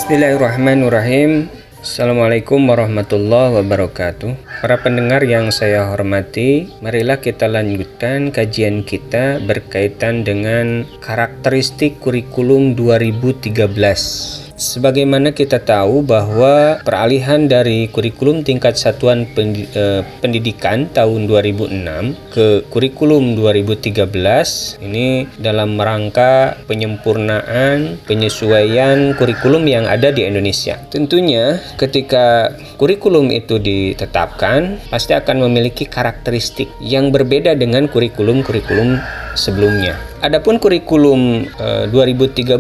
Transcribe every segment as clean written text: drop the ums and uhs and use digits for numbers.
Bismillahirrahmanirrahim. Assalamualaikum warahmatullahi wabarakatuh. Para pendengar yang saya hormati, marilah kita lanjutkan kajian kita berkaitan dengan karakteristik kurikulum 2013. Sebagaimana kita tahu bahwa peralihan dari kurikulum tingkat satuan pendidikan tahun 2006 ke kurikulum 2013 ini dalam rangka penyempurnaan penyesuaian kurikulum yang ada di Indonesia. Tentunya ketika kurikulum itu ditetapkan pasti akan memiliki karakteristik yang berbeda dengan kurikulum-kurikulum sebelumnya. Adapun kurikulum 2013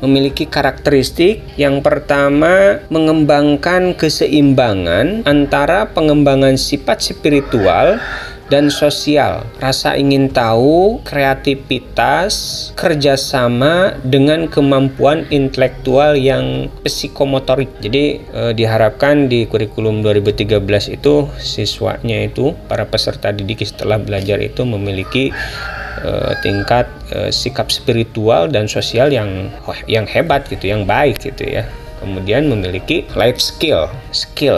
memiliki karakteristik yang pertama mengembangkan keseimbangan antara pengembangan sifat spiritual dan sosial, rasa ingin tahu, kreativitas, kerjasama dengan kemampuan intelektual yang psikomotorik. Jadi diharapkan di kurikulum 2013 itu siswanya itu, para peserta didik setelah belajar itu memiliki tingkat sikap spiritual dan sosial yang hebat gitu, yang baik gitu ya. Kemudian memiliki life skill,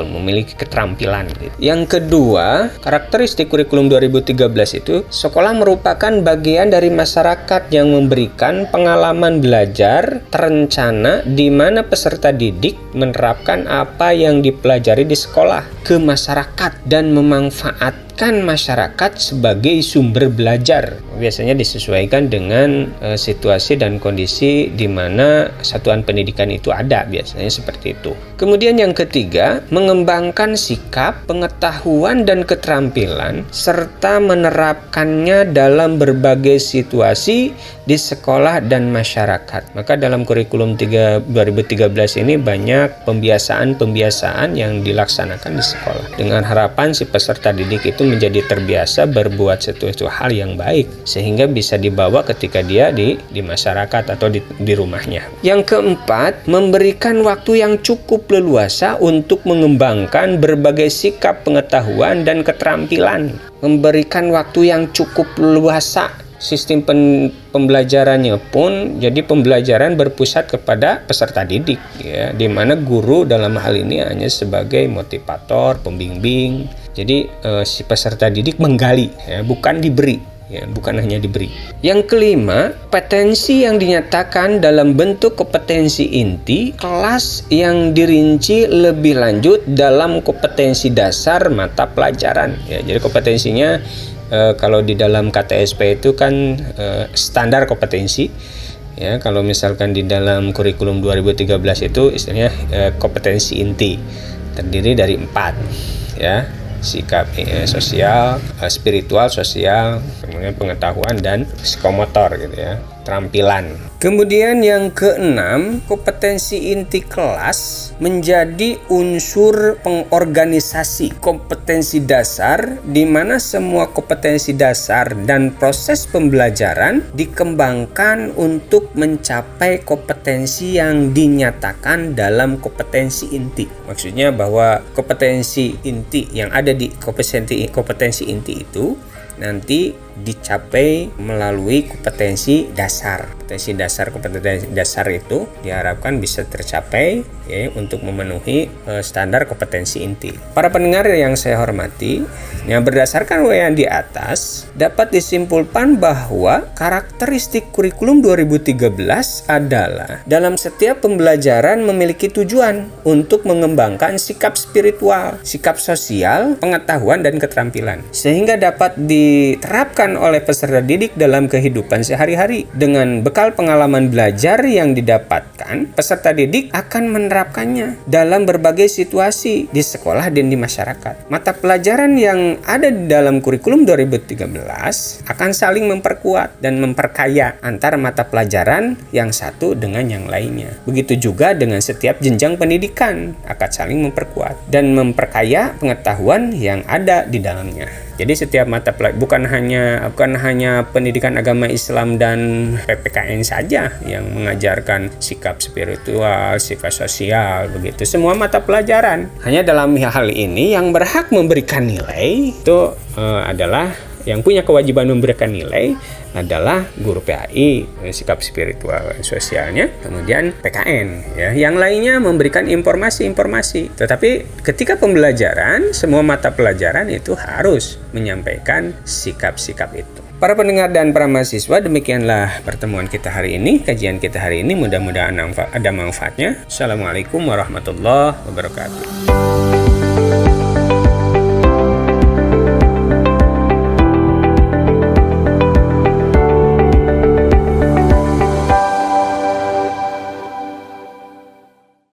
memiliki keterampilan gitu. Yang kedua, karakteristik kurikulum 2013 itu sekolah merupakan bagian dari masyarakat yang memberikan pengalaman belajar terencana di mana peserta didik menerapkan apa yang dipelajari di sekolah ke masyarakat dan memanfaatkan masyarakat sebagai sumber belajar. Biasanya disesuaikan dengan situasi dan kondisi di mana satuan pendidikan itu ada, biasanya seperti itu. Kemudian yang ketiga, mengembangkan sikap, pengetahuan dan keterampilan serta menerapkannya dalam berbagai situasi di sekolah dan masyarakat. Maka dalam kurikulum 2013 ini banyak pembiasaan yang dilaksanakan di sekolah dengan harapan si peserta didik itu menjadi terbiasa berbuat sesuatu hal yang baik sehingga bisa dibawa ketika dia di masyarakat atau di rumahnya. Yang keempat, memberikan waktu yang cukup leluasa untuk mengembangkan berbagai sikap, pengetahuan dan keterampilan. Memberikan waktu yang cukup leluasa. Sistem pembelajarannya pun jadi pembelajaran berpusat kepada peserta didik ya, di mana guru dalam hal ini hanya sebagai motivator, pembimbing. Jadi si peserta didik menggali ya, bukan diberi ya, bukan hanya diberi. Yang kelima, kompetensi yang dinyatakan dalam bentuk kompetensi inti kelas yang dirinci lebih lanjut dalam kompetensi dasar mata pelajaran ya. Jadi kompetensinya kalau di dalam KTSP itu kan standar kompetensi ya. Kalau misalkan di dalam kurikulum 2013 itu istilahnya kompetensi inti terdiri dari 4 ya: sikap sosial, spiritual, sosial, kemudian pengetahuan dan psikomotor gitu ya, keterampilan. Kemudian yang keenam, kompetensi inti kelas menjadi unsur pengorganisasi kompetensi dasar di mana semua kompetensi dasar dan proses pembelajaran dikembangkan untuk mencapai kompetensi yang dinyatakan dalam kompetensi inti. Maksudnya bahwa kompetensi inti yang ada di kompetensi inti itu nanti dicapai melalui kompetensi dasar. Kompetensi dasar itu diharapkan bisa tercapai ya, untuk memenuhi standar kompetensi inti. Para pendengar yang saya hormati, yang berdasarkan yang di atas dapat disimpulkan bahwa karakteristik kurikulum 2013 adalah dalam setiap pembelajaran memiliki tujuan untuk mengembangkan sikap spiritual, sikap sosial, pengetahuan dan keterampilan sehingga dapat diterapkan oleh peserta didik dalam kehidupan sehari-hari. Dengan bekal pengalaman belajar yang didapatkan, peserta didik akan menerapkannya dalam berbagai situasi di sekolah dan di masyarakat. Mata pelajaran yang ada di dalam kurikulum 2013 akan saling memperkuat dan memperkaya antara mata pelajaran yang satu dengan yang lainnya. Begitu juga dengan setiap jenjang pendidikan akan saling memperkuat dan memperkaya pengetahuan yang ada di dalamnya. Jadi setiap mata pelajaran bukan hanya pendidikan agama Islam dan PPKN saja yang mengajarkan sikap spiritual, sikap sosial, begitu. Semua mata pelajaran. Hanya dalam hal ini yang berhak memberikan nilai itu adalah yang punya kewajiban memberikan nilai adalah guru PAI, sikap spiritual sosialnya, kemudian PKN ya. Yang lainnya memberikan informasi-informasi. Tetapi ketika pembelajaran, semua mata pelajaran itu harus menyampaikan sikap-sikap itu. Para pendengar dan para mahasiswa, demikianlah pertemuan kita hari ini, kajian kita hari ini. Mudah-mudahan ada manfaatnya. Assalamualaikum warahmatullahi wabarakatuh.